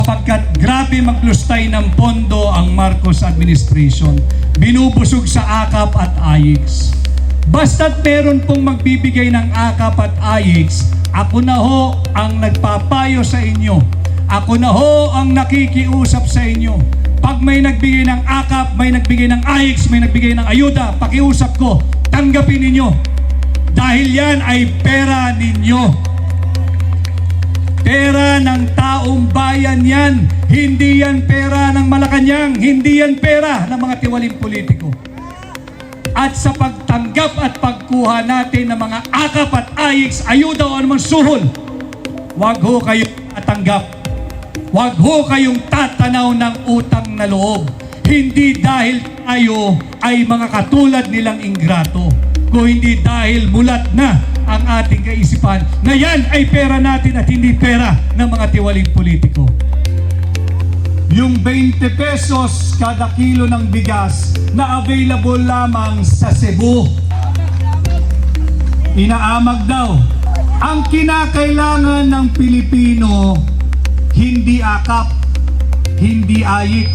Sapagkat grabe maglustay ng pondo ang Marcos administration, binubusog sa AKAP at AIX. Basta't meron pong magbibigay ng AKAP at AIX, ako na ho ang nagpapayo sa inyo. Ako na ho ang nakikiusap sa inyo. Pag may nagbigay ng AKAP, may nagbigay ng AIX, may nagbigay ng ayuda, pakiusap ko, tanggapin ninyo. Dahil yan ay pera ninyo. Pera ng taong bayan yan. Hindi yan pera ng Malacanang. Hindi yan pera ng mga tiwaling politiko. At sa pagtanggap at pagkuha natin ng mga AKAP at AIX, ayuda o anumang suhol, wag ho kayong tatanggap. Wag ho kayong tatanaw ng utang na loob. Hindi dahil tayo ay mga katulad nilang ingrato, kung hindi dahil mulat na ang ating kaisipan na yan ay pera natin at hindi pera ng mga tiwaling politiko. Yung 20 pesos kada kilo ng bigas na available lamang sa Cebu, inaamag daw. Ang kinakailangan ng Pilipino, hindi AKAP, hindi AIX,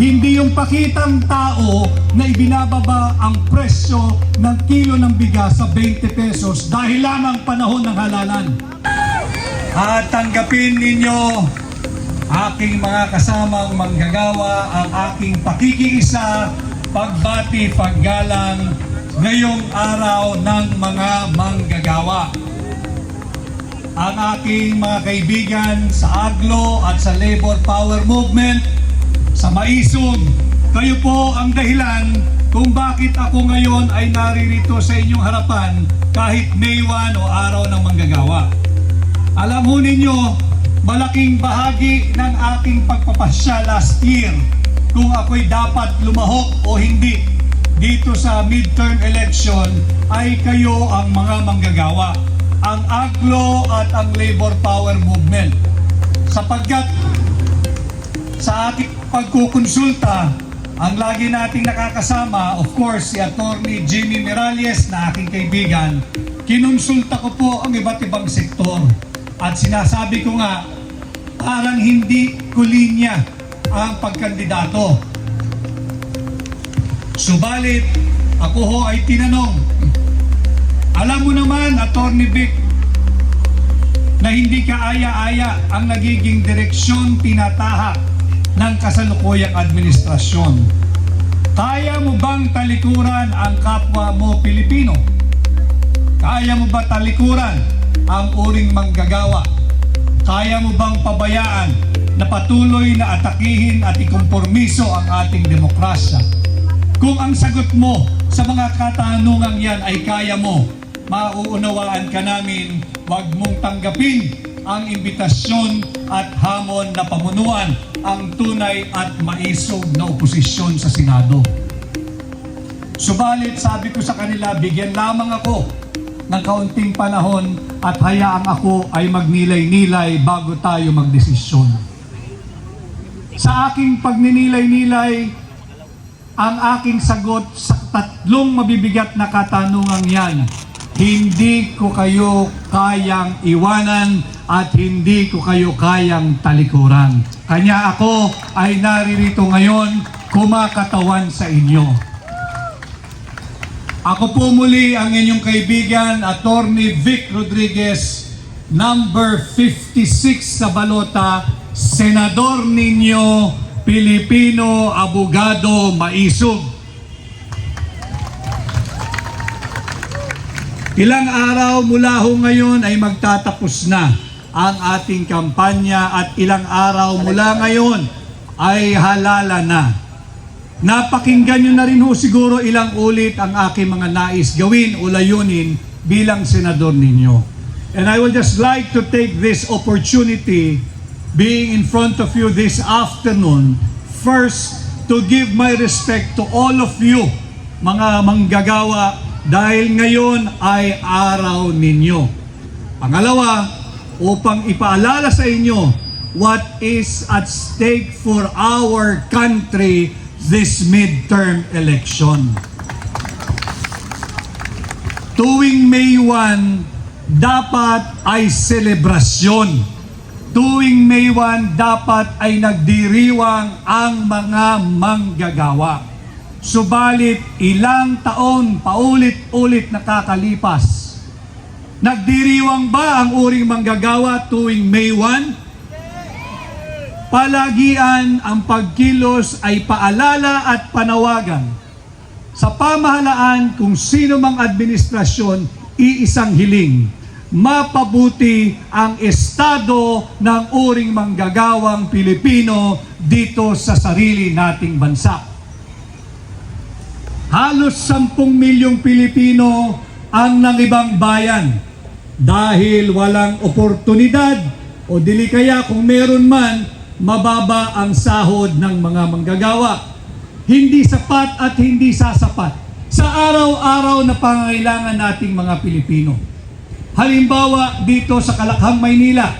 hindi yung pakitang tao na ibinababa ang presyo ng kilo ng bigas sa 20 pesos dahil lamang panahon ng halalan. At tanggapin ninyo, aking mga kasamang manggagawa, ang aking pakikiisa, pagbati, paggalang ngayong araw ng mga manggagawa. Ang aking mga kaibigan sa AGLO at sa Labor Power Movement, sa Maisog, kayo po ang dahilan kung bakit ako ngayon ay naririto sa inyong harapan kahit May 1 o araw ng manggagawa. Alam ho ninyo, malaking bahagi ng aking pagpapasya last year kung ako'y dapat lumahok o hindi dito sa midterm election ay kayo ang mga manggagawa, ang AGLO at ang Labor Power Movement. Sapagkat sa ating pagkukonsulta, ang lagi nating nakakasama, of course, si Attorney Jimmy Miralles na aking kaibigan, kinonsulta ko po ang iba't ibang sektor. At sinasabi ko nga, parang hindi ko linya ang pagkandidato. Subalit, ako ho ay tinanong, alam mo naman, Attorney Vic, na hindi kaaya-aya ang nagiging direksyon tinatahak ng kasalukuyang administrasyon. Kaya mo bang talikuran ang kapwa mo Pilipino? Kaya mo ba talikuran ang uring manggagawa? Kaya mo bang pabayaan na patuloy na atakihin at ikompormiso ang ating demokrasya? Kung ang sagot mo sa mga katanungang yan ay kaya mo, mauunawaan ka namin, huwag mong tanggapin ang imbitasyon at hamon na pamunuan ang tunay at maisog na oposisyon sa Senado. Subalit sabi ko sa kanila, bigyan lamang ako ng kaunting panahon at hayaang ako ay magnilay-nilay bago tayo magdesisyon. Sa aking pagninilay-nilay, ang aking sagot sa tatlong mabibigat na katanungang yan, hindi ko kayo kayang iwanan at hindi ko kayo kayang talikuran. Kanya ako ay naririto ngayon kumakatawan sa inyo. Ako po muli ang inyong kaibigan, Attorney Vic Rodriguez, number 56 sa balota, Senador ninyo, Pilipino, Abogado, Maisog. Ilang araw mula ho ngayon ay magtatapos na ang ating kampanya at ilang araw mula ngayon ay halala na. Napakinggan nyo na rin ho siguro ilang ulit ang aking mga nais gawin o layunin bilang senador ninyo. And I would just like to take this opportunity being in front of you this afternoon, first to give my respect to all of you, mga manggagawa, dahil ngayon ay araw ninyo. Pangalawa, upang ipaalala sa inyo what is at stake for our country this midterm election. Tuwing May 1, dapat ay selebrasyon. tuwing May 1 dapat ay nagdiriwang ang mga manggagawa. Subalit ilang taon paulit-ulit nakakalipas. Nagdiriwang ba ang uring manggagawa tuwing May 1? Palagian ang pagkilos ay paalala at panawagan sa pamahalaan kung sino mang administrasyon, iisang hiling, mapabuti ang estado ng uring manggagawang Pilipino dito sa sarili nating bansa. Halos 10 milyong Pilipino ang nangibang bayan dahil walang oportunidad o dili kaya kung meron man, mababa ang sahod ng mga manggagawa. Hindi sapat at hindi sasapat sa araw-araw na pangangailangan nating mga Pilipino. Halimbawa, dito sa Kalakhang, Maynila,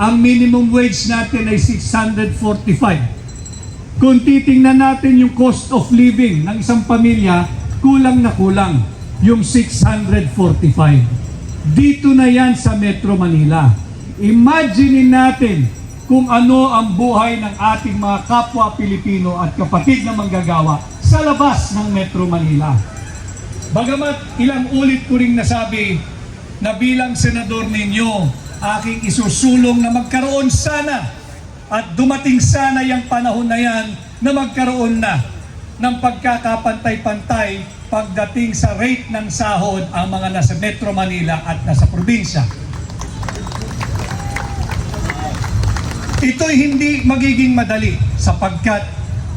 ang minimum wage natin ay 645. Kung titingnan natin yung cost of living ng isang pamilya, kulang na kulang yung 645. Dito na yan sa Metro Manila. Imagine natin kung ano ang buhay ng ating mga kapwa Pilipino at kapatid na manggagawa sa labas ng Metro Manila. Bagamat ilang ulit ko ring nasabi na bilang senador ninyo, aking isusulong na magkaroon sana at dumating sana yung panahon na yan na magkaroon na ng pagkakapantay-pantay pagdating sa rate ng sahod ang mga nasa Metro Manila at nasa probinsya. Ito'y hindi magiging madali sapagkat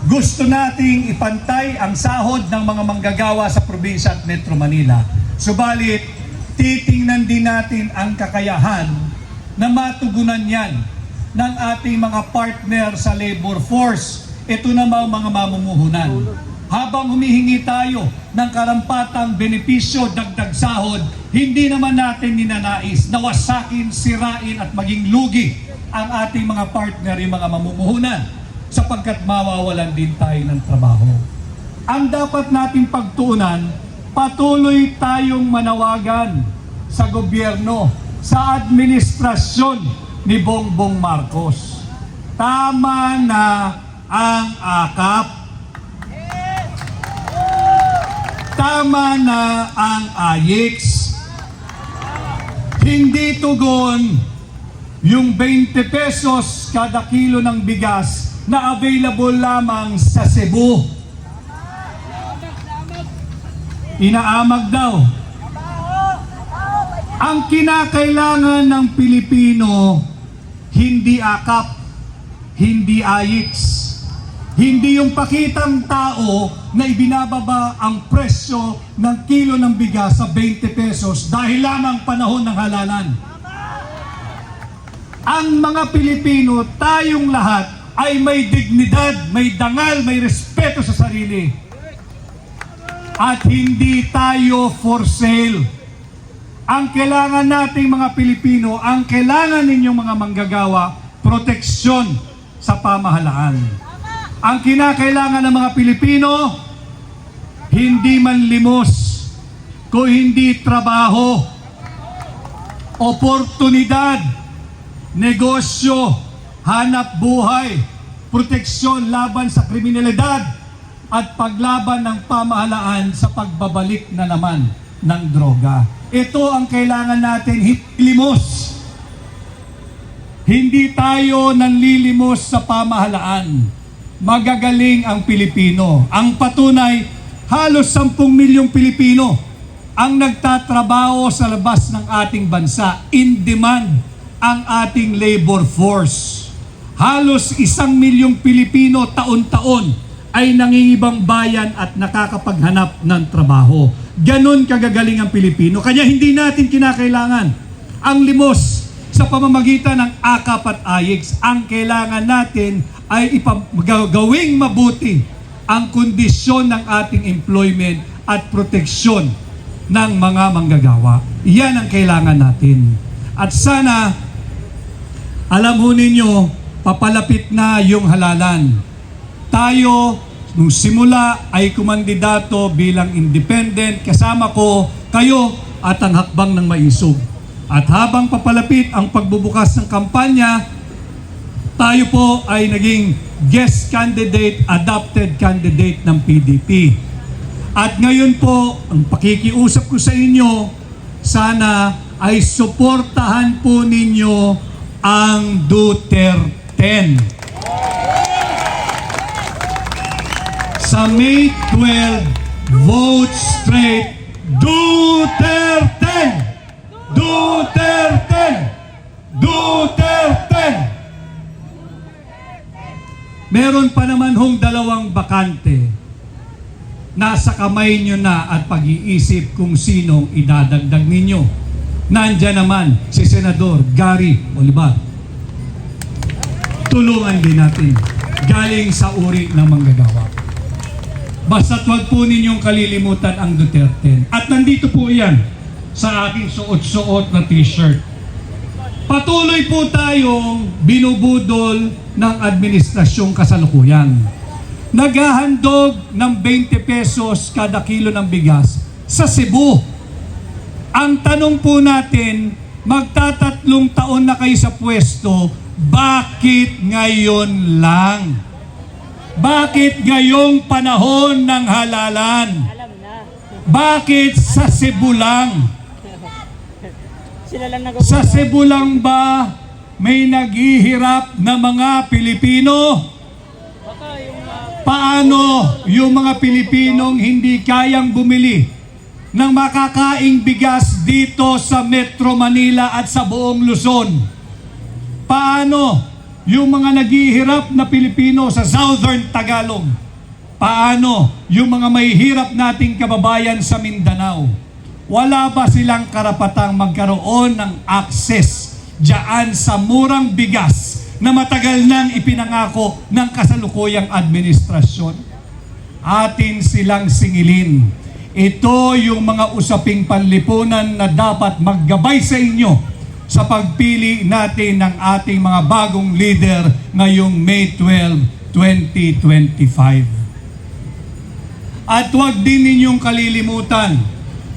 gusto nating ipantay ang sahod ng mga manggagawa sa probinsya at Metro Manila. Subalit, titingnan din natin ang kakayahan na matugunan yan ng ating mga partner sa labor force. Ito namang mga mamumuhunan. Habang humihingi tayo ng karampatang benepisyo, dagdag sahod, hindi naman natin ninanais na wasakin, sirain at maging lugi ang ating mga partner, yung mga mamumuhunan, sapagkat mawawalan din tayo ng trabaho. Ang dapat nating pagtuunan, patuloy tayong manawagan sa gobyerno, sa administrasyon ni Bongbong Marcos. Tama na ang akap. Tama na ang AYIX. Hindi tugon yung 20 pesos kada kilo ng bigas na available lamang sa Cebu. Inaamag daw. Ang kinakailangan ng Pilipino, hindi akap, hindi AYIX, hindi yung pakitang tao na ibinababa ang presyo ng kilo ng bigas sa 20 pesos dahil lamang panahon ng halalan. Ang mga Pilipino, tayong lahat, ay may dignidad, may dangal, may respeto sa sarili. At hindi tayo for sale. Ang kailangan nating mga Pilipino, ang kailangan ninyong mga manggagawa, proteksyon sa pamahalaan. Ang kinakailangan ng mga Pilipino, hindi manlimos, kung hindi trabaho, oportunidad, negosyo, hanap buhay, proteksyon laban sa kriminalidad at paglaban ng pamahalaan sa pagbabalik na naman ng droga. Ito ang kailangan natin hilimos. Hindi tayo nanlilimos sa pamahalaan. Magagaling ang Pilipino. Ang patunay, halos 10 milyong Pilipino ang nagtatrabaho sa labas ng ating bansa. In demand ang ating labor force. Halos 1 milyong Pilipino taon-taon ay nangingibang bayan at nakakapaghanap ng trabaho. Ganon kagagaling ang Pilipino. Kaya hindi natin kinakailangan ang limos sa pamamagitan ng AKAP at AYIX. Ang kailangan natin ay gawing mabuti ang kondisyon ng ating employment at proteksyon ng mga manggagawa. Iyan ang kailangan natin. At sana, alam ho ninyo, papalapit na yung halalan. Tayo, nung simula ay kumandidato bilang independent, kasama ko kayo at ang hakbang ng maisog. At habang papalapit ang pagbubukas ng kampanya, Tayo po ay naging guest candidate, adopted candidate ng PDP. At ngayon po, ang pakikiusap ko sa inyo, sana ay suportahan po ninyo ang Duterte. Sa May 12, vote straight Duterte! Duterte! Duterte! Meron pa naman hong 2 bakante. Nasa kamay nyo na at pag-iisip kung sinong idadagdag ninyo. Nandyan naman si Senador Gary Olivar. Tulungan din natin. Galing sa uri ng manggagawa. Basta't wag po ninyong kalilimutan ang Duterte. At nandito po yan sa aking suot-suot na t-shirt. Patuloy po tayong binubudol ng administrasyong kasalukuyan. Naghahandog ng 20 pesos kada kilo ng bigas sa Cebu. Ang tanong po natin, magta-3 taon na kayo sa pwesto, bakit ngayon lang? Bakit ngayong panahon ng halalan? Bakit sa Cebu lang? Sa Cebu lang ba may naghihirap na mga Pilipino? Paano yung mga Pilipinong hindi kayang bumili ng makakaing bigas dito sa Metro Manila at sa buong Luzon? Paano yung mga naghihirap na Pilipino sa Southern Tagalog? Paano yung mga mahihirap nating kababayan sa Mindanao? Wala ba silang karapatang magkaroon ng access diyan sa murang bigas na matagal nang ipinangako ng kasalukuyang administrasyon? Atin silang singilin. Ito yung mga usaping panlipunan na dapat maggabay sa inyo sa pagpili natin ng ating mga bagong leader ngayong May 12, 2025. At huwag din ninyong kalilimutan,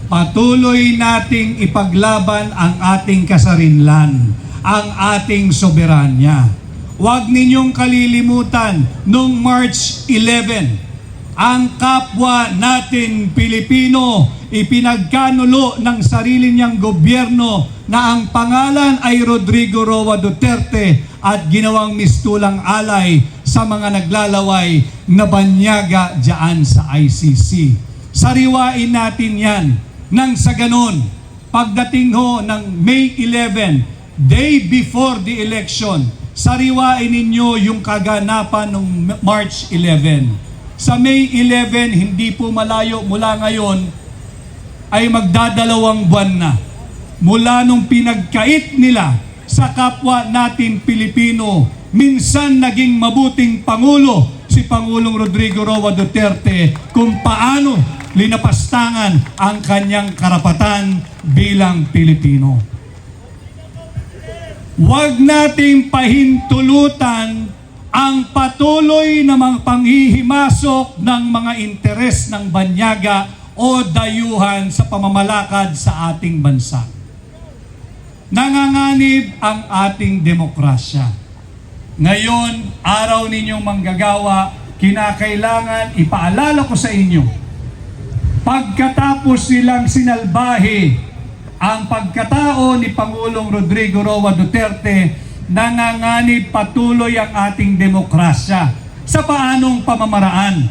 patuloy nating ipaglaban ang ating kasarinlan, ang ating soberanya. Huwag ninyong kalilimutan, noong March 11, ang kapwa natin Pilipino ipinagkanulo ng sarili niyang gobyerno na ang pangalan ay Rodrigo Roa Duterte at ginawang mistulang alay sa mga naglalaway na banyaga diyan sa ICC. Sariwain natin yan. Nang sa ganon, pagdating ho ng May 11, day before the election, sariwain ninyo yung kaganapan ng March 11. Sa May 11, hindi po malayo mula ngayon, ay magdadalawang buwan na. Mula nung pinagkait nila sa kapwa natin Pilipino, minsan naging mabuting Pangulo si Pangulong Rodrigo Roa Duterte kung paano linapastangan ang kanyang karapatan bilang Pilipino. Huwag nating pahintulutan ang patuloy na mga panghihimasok ng mga interes ng banyaga o dayuhan sa pamamalakad sa ating bansa. Nanganganib ang ating demokrasya. Ngayon, araw ninyong manggagawa, kinakailangan ipaalala ko sa inyo, pagkatapos silang sinalbahe ang pagkatao ni Pangulong Rodrigo Roa Duterte, nanganganib patuloy ang ating demokrasya. Sa paanong pamamaraan?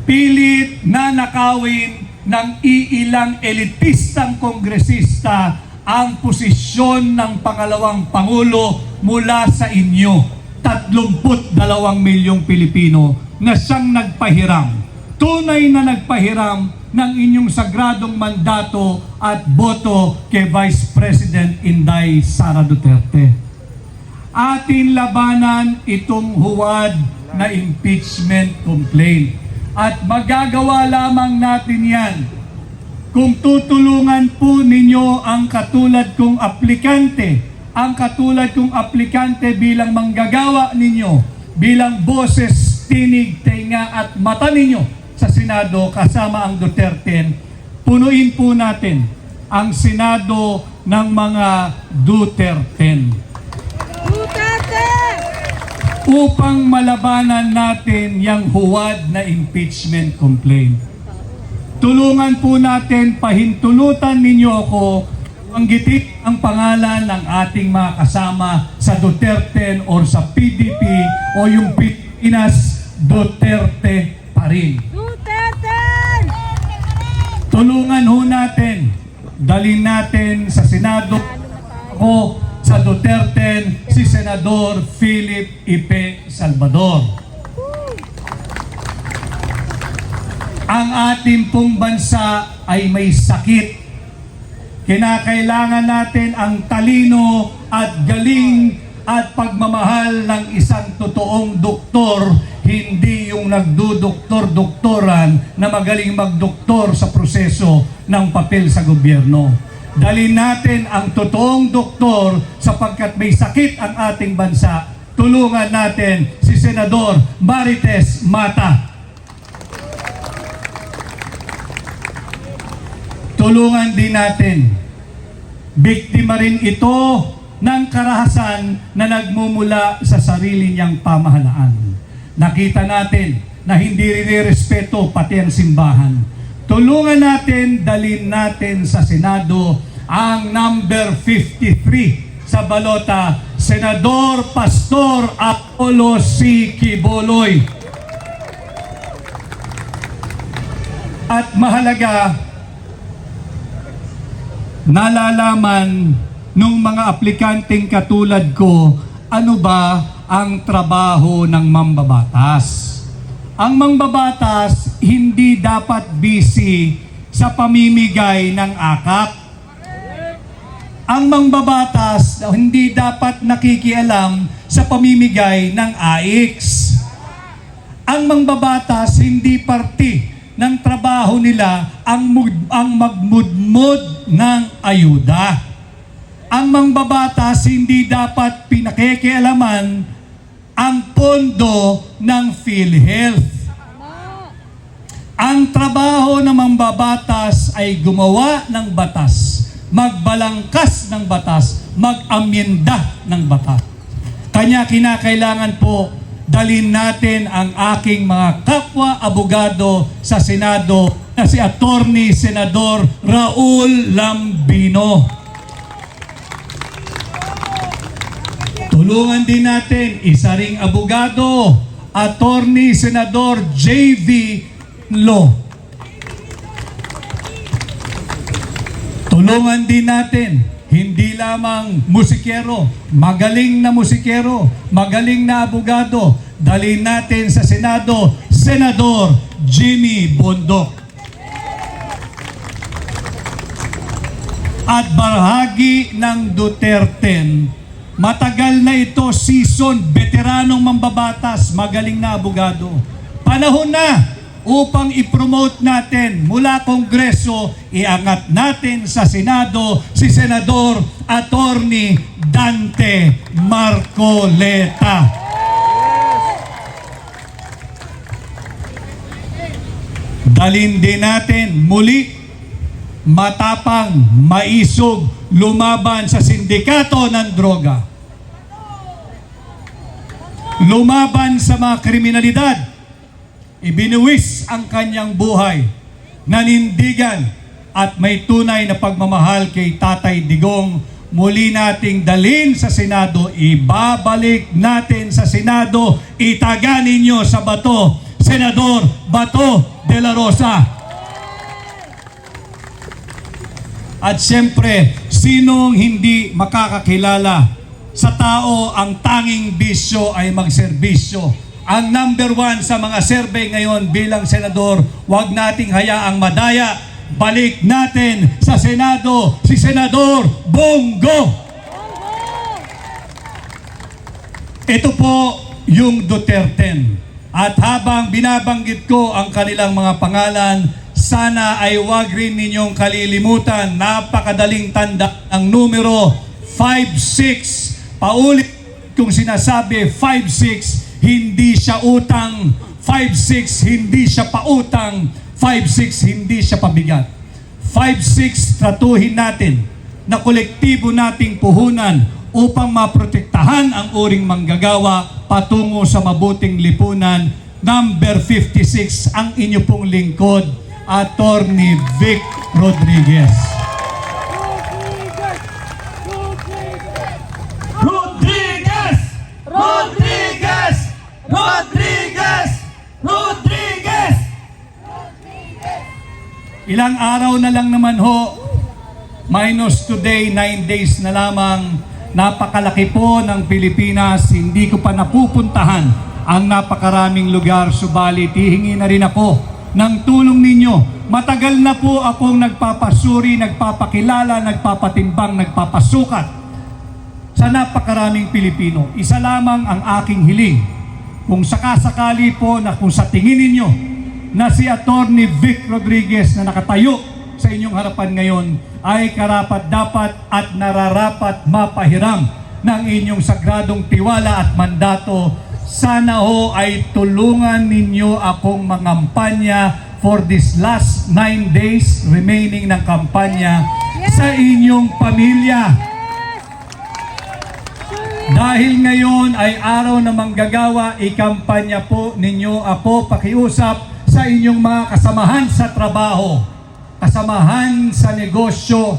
Pilit na nakawin ng iilang elitistang kongresista ang posisyon ng pangalawang Pangulo mula sa inyo, 32 milyong Pilipino na siyang nagpahiram. Tunay na nagpahiram ng inyong sagradong mandato at boto kay Vice President Inday Sara Duterte. Atin labanan itong huwad na impeachment complaint. At magagawa lamang natin yan kung tutulungan po ninyo ang katulad kong aplikante, bilang manggagawa ninyo, bilang boses, tinig, tenga at mata ninyo sa Senado kasama ang Duterte. Punuin po natin ang Senado ng mga Duterte. Duterte! upang malabanan natin yung huwad na impeachment complaint. Tulungan po natin, pahintulutan ninyo ako, banggitin ang pangalan ng ating mga kasama sa Duterte or sa PDP o yung Pilipinas Duterte pa rin. Duterte! Tulungan ho natin, dalhin natin sa Senado o sa Duterte si Senador Philip Ipe Salvador. Ang ating pong bansa ay may sakit. Kinakailangan natin ang talino at galing at pagmamahal ng isang totoong doktor, hindi yung nagdudoktor-doktoran na magaling magdoktor sa proseso ng papel sa gobyerno. Dalhin natin ang totoong doktor sapagkat may sakit ang ating bansa. Tulungan natin si Senador Marites Mata. Tulungan din natin. Biktima rin ito ng karahasan na nagmumula sa sarili niyang pamahalaan. Nakita natin na hindi rin-respeto pati ang simbahan. Tulungan natin, dalhin natin sa Senado ang number 53 sa balota, Senador Pastor Apollo C. Quiboloy. At mahalaga, nalalaman nung mga aplikanteng katulad ko, ano ba ang trabaho ng mambabatas? Ang mambabatas hindi dapat busy sa pamimigay ng akap. Ang mambabatas hindi dapat nakikialam sa pamimigay ng AIX. Ang mambabatas hindi parte ng trabaho nila ang magmudmod ng ayuda. Ang mambabatas hindi dapat pinakikialaman ang pondo ng PhilHealth. Ang trabaho ng mambabatas ay gumawa ng batas, magbalangkas ng batas, mag-amyenda ng batas. Kanya kinakailangan po dalhin natin ang aking mga kapwa abogado sa Senado na si Attorney Senador Raul Lambino. Tulungan din natin isa ring abogado, Attorney Senador J.V. Lo. Tulungan din natin hindi lamang musikero, magaling na musikero, magaling na abogado, dalhin natin sa Senado, Senador Jimmy Bondoc. At bahagi ng Duterte, matagal na ito season, veteranong mambabatas, magaling na abogado. Panahon na upang i-promote natin mula Kongreso, iangat natin sa Senado si Senador Attorney Dante Marcoleta. Dalhin din natin muli matapang, maisog, lumaban sa sindikato ng droga. Lumaban sa mga kriminalidad. Ibinuwis ang kanyang buhay, nanindigan at may tunay na pagmamahal kay Tatay Digong. Muli nating dalhin sa Senado, ibabalik natin sa Senado, itaga ninyo sa bato, Senador Bato de la Rosa. At siyempre, sinong hindi makakakilala sa tao ang tanging bisyo ay magserbisyo. Ang number 1 sa mga survey ngayon bilang senador, huwag nating hayaang madaya. Balik natin sa Senado si Senador Bongo. Ito po yung Duterte. At habang binabanggit ko ang kanilang mga pangalan, sana ay huwag rin ninyong kalilimutan, napakadaling tanda ang numero 56. Paulit kung sinasabi 56, hindi siya utang, 5-6 hindi siya pautang, 5-6 hindi siya pabigat. 5-6 tratuhin natin na kolektibo nating puhunan upang maprotektahan ang uring manggagawa patungo sa mabuting lipunan. Number 56, ang inyo pong lingkod, Attorney Vic Rodriguez. Rodriguez! Rodriguez! Rodriguez! Rodriguez! Ilang araw na lang naman ho, minus today, 9 days na lamang, napakalaki po ng Pilipinas, hindi ko pa napupuntahan ang napakaraming lugar, subalit hihingi na rin ako ng tulong ninyo. Matagal na po akong nagpapasuri, nagpapakilala, nagpapatimbang, nagpapasukat sa napakaraming Pilipino. Isa lamang ang aking hiling. Kung sakasakali po na kung sa tingin ninyo na si Attorney Vic Rodriguez na nakatayo sa inyong harapan ngayon ay karapat-dapat at nararapat mapahiram ng inyong sagradong tiwala at mandato, sana ho ay tulungan ninyo akong mangampanya for this last 9 days remaining ng kampanya sa inyong pamilya. Dahil ngayon ay araw na manggagawa, ikampanya po ninyo ako, pakiusap sa inyong mga kasamahan sa trabaho, kasamahan sa negosyo,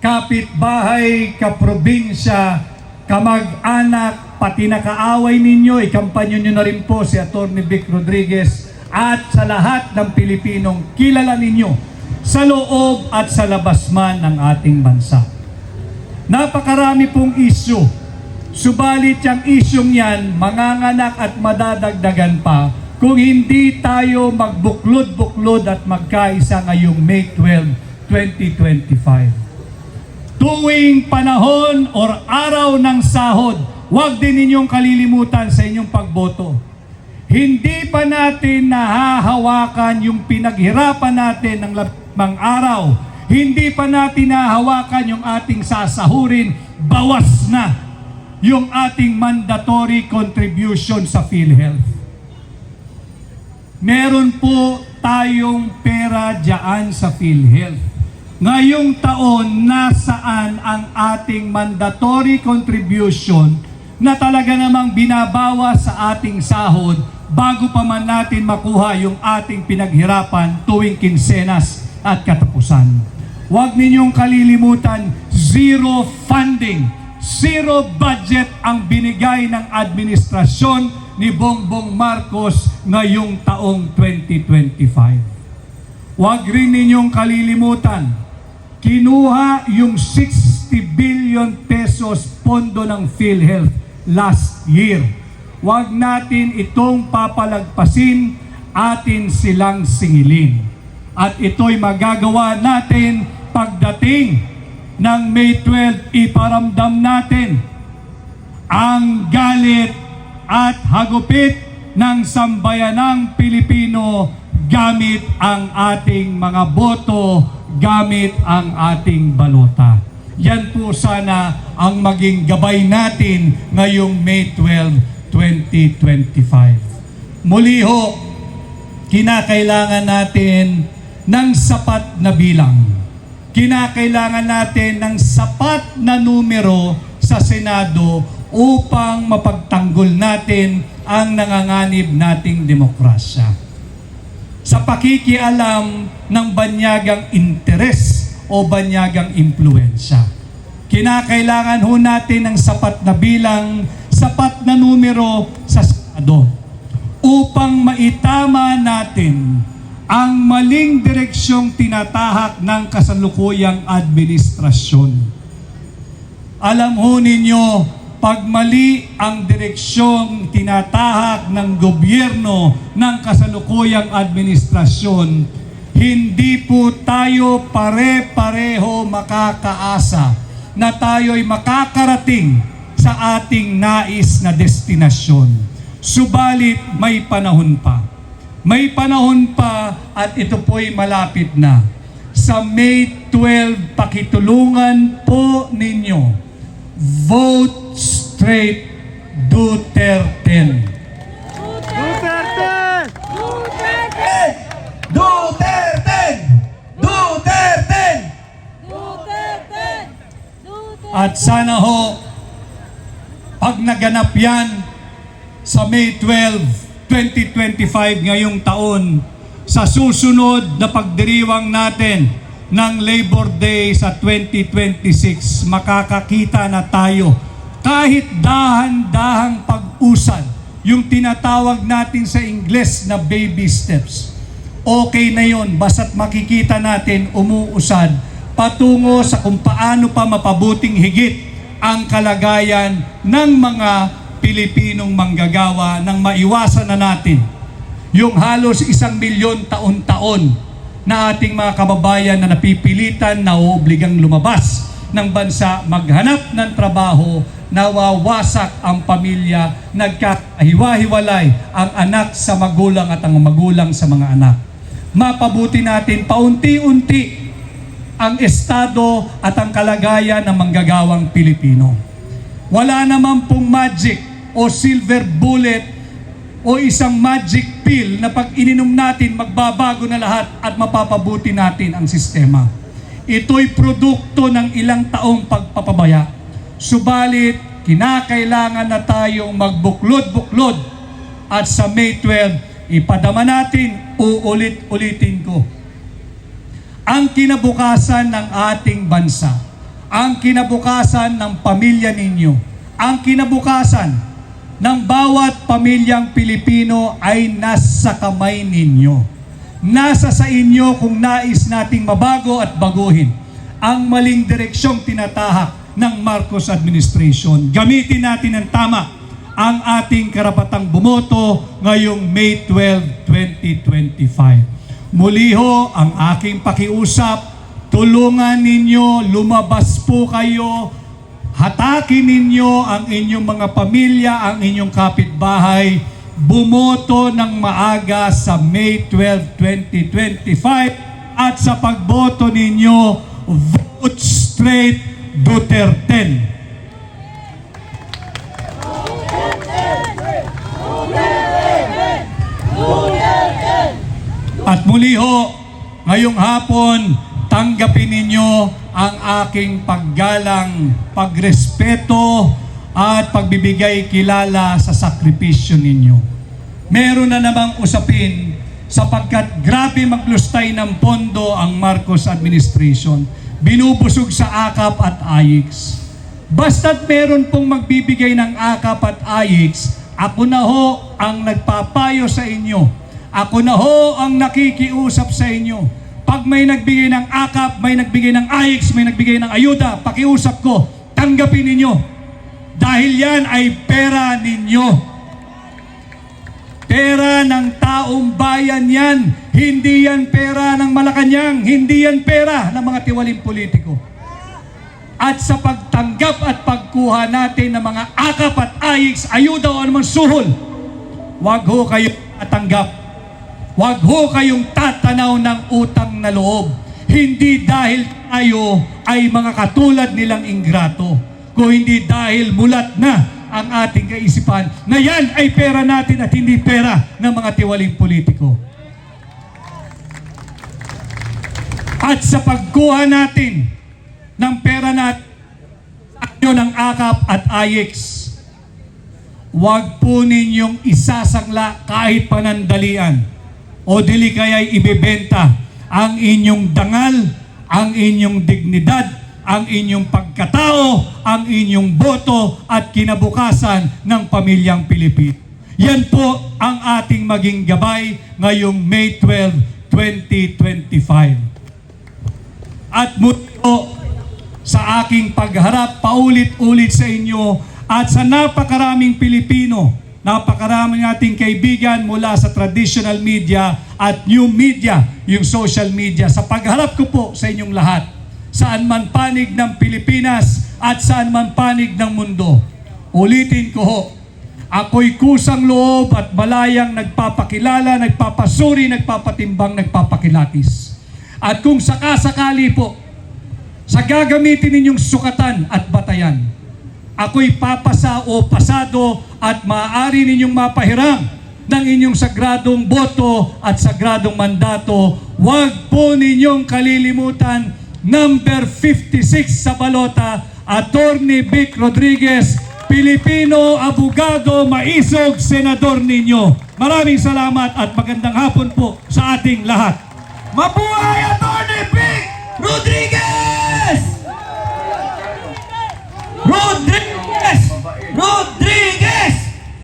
kapitbahay, kaprobinsya, kamag-anak, pati na kaaway ninyo, ikampanyo nyo na rin po si Attorney Vic Rodriguez at sa lahat ng Pilipinong kilala ninyo sa loob at sa labas man ng ating bansa. Napakarami pong isyu, subalit yung isyong yan, manganganak at madadagdagan pa kung hindi tayo magbuklod-buklod at magkaisa ngayong May 12, 2025. Tuwing panahon or araw ng sahod, huwag din ninyong kalilimutan sa inyong pagboto. Hindi pa natin nahahawakan yung pinaghirapan natin ng labang araw. Hindi pa natin nahahawakan yung ating sasahurin. Bawas na yung ating mandatory contribution sa PhilHealth. Meron po tayong pera dyan sa PhilHealth. Ngayong taon, nasaan ang ating mandatory contribution na talaga namang binabawa sa ating sahod bago pa man natin makuha yung ating pinaghirapan tuwing kinsenas at katapusan. Huwag ninyong kalilimutan, zero funding, zero budget ang binigay ng administrasyon ni Bongbong Marcos ngayong taong 2025. Huwag rin ninyong kalilimutan, kinuha yung 60 billion pesos pondo ng PhilHealth last year. Huwag natin itong papalagpasin, atin silang singilin. At ito'y magagawa natin pagdating ng May 12, iparamdam natin ang galit at hagupit ng sambayanang Pilipino gamit ang ating mga boto, gamit ang ating balota. Yan po sana ang maging gabay natin ngayong May 12, 2025. Muli ho, kinakailangan natin ng sapat na bilang. Kinakailangan natin ng sapat na numero sa Senado upang mapagtanggol natin ang nanganganib nating demokrasya. Sa pakikialam ng banyagang interes o banyagang impluensya, kinakailangan ho natin ng sapat na bilang, sapat na numero sa Senado upang maitama natin ang maling direksyong tinatahak ng kasalukuyang administrasyon. Alam ho ninyo, pag mali ang direksyong tinatahak ng gobyerno ng kasalukuyang administrasyon, hindi po tayo pare-pareho makakaasa na tayo'y makakarating sa ating nais na destinasyon. Subalit may panahon pa. May panahon pa at ito po'y malapit na. Sa May 12, pakitulungan po ninyo. Vote straight Duterte. Duterte! Duterte! Duterte! Duterte! Duterte! Duterte! At sana ho, pag naganap yan sa May 12, 2025 ngayong taon, sa susunod na pagdiriwang natin ng Labor Day sa 2026, makakakita na tayo kahit dahan-dahang pag-usad, yung tinatawag natin sa Ingles na baby steps. Okay na yon, basta't makikita natin umuusad patungo sa kung paano pa mapabuting higit ang kalagayan ng mga Pilipinong manggagawa nang maiwasan na natin yung halos 1 milyon taon-taon na ating mga kababayan na napipilitan na uobligang lumabas ng bansa, maghanap ng trabaho, nawawasak ang pamilya, nagkakahiwa-hiwalay ang anak sa magulang at ang magulang sa mga anak. Mapabuti natin paunti-unti ang estado at ang kalagayan ng manggagawang Pilipino. Wala naman pong magic o silver bullet o isang magic pill na pag ininom natin, magbabago na lahat at mapapabuti natin ang sistema. Ito'y produkto ng ilang taong pagpapabaya. Subalit, kinakailangan na tayong magbuklod-buklod at sa May 12, ipadama natin, uulit-ulitin ko. Ang kinabukasan ng ating bansa, ang kinabukasan ng pamilya ninyo, ang kinabukasan ng bawat pamilyang Pilipino ay nasa kamay ninyo. Nasa sa inyo kung nais nating mabago at baguhin ang maling direksyong tinatahak ng Marcos administration. Gamitin natin ng tama ang ating karapatang bumoto ngayong May 12, 2025. Muli ho, ang aking pakiusap, tulungan ninyo, lumabas po kayo, hatakin ninyo ang inyong mga pamilya, ang inyong kapitbahay, bumoto ng maaga sa May 12, 2025 at sa pagboto ninyo, vote straight Duterte. At muli ho, ngayong hapon, tanggapin ninyo ang aking paggalang, pagrespeto at pagbibigay kilala sa sakripisyo ninyo. Meron na namang usapin sapagkat grabe maglustay ng pondo ang Marcos administration. Binubusog sa AKAP at AIX. Basta't meron pong magbibigay ng AKAP at AIX, ako na ho ang nagpapayo sa inyo. Ako na ho ang nakikiusap sa inyo. Pag may nagbigay ng AKAP, may nagbigay ng AIX, may nagbigay ng ayuda, pakiusap ko, tanggapin ninyo. Dahil yan ay pera ninyo. Pera ng taong bayan yan. Hindi yan pera ng Malacanang. Hindi yan pera ng mga tiwaling politiko. At sa pagtanggap at pagkuha natin ng mga AKAP at AIX, ayuda o anumang suhol, wag ho kayong tatanggap. Wag ho kayong tatanaw ng utang na loob. Hindi dahil tayo ay mga katulad nilang ingrato, kung hindi dahil mulat na ang ating kaisipan na yan ay pera natin at hindi pera ng mga tiwaling politiko. At sa pagkuha natin ng pera natin ng AKAP at AIX, wag po ninyong isasangla kahit panandalian o dili kaya'y ibebenta ang inyong dangal, ang inyong dignidad, ang inyong pagkatao, ang inyong boto at kinabukasan ng pamilyang Pilipino. Yan po ang ating maging gabay ngayong May 12, 2025. At muli po sa aking pagharap, paulit-ulit sa inyo at sa napakaraming Pilipino, napakaraming ating kaibigan mula sa traditional media at new media, yung social media. Sa pagharap ko po sa inyong lahat, saan man panig ng Pilipinas at saan man panig ng mundo, ulitin ko ho, ako'y kusang loob at malayang nagpapakilala, nagpapasuri, nagpapatimbang, nagpapakilatis. At kung sakasakali po, sa gagamitin ninyong sukatan at batayan, ako'y papasa o pasado at maaari ninyong mapahiram ng inyong sagradong boto at sagradong mandato. Huwag po ninyong kalilimutan number 56 sa balota Attorney Vic Rodriguez, Pilipino, abogado, maisog, senador ninyo. Maraming salamat at magandang hapon po sa ating lahat. Mabuhay Atty.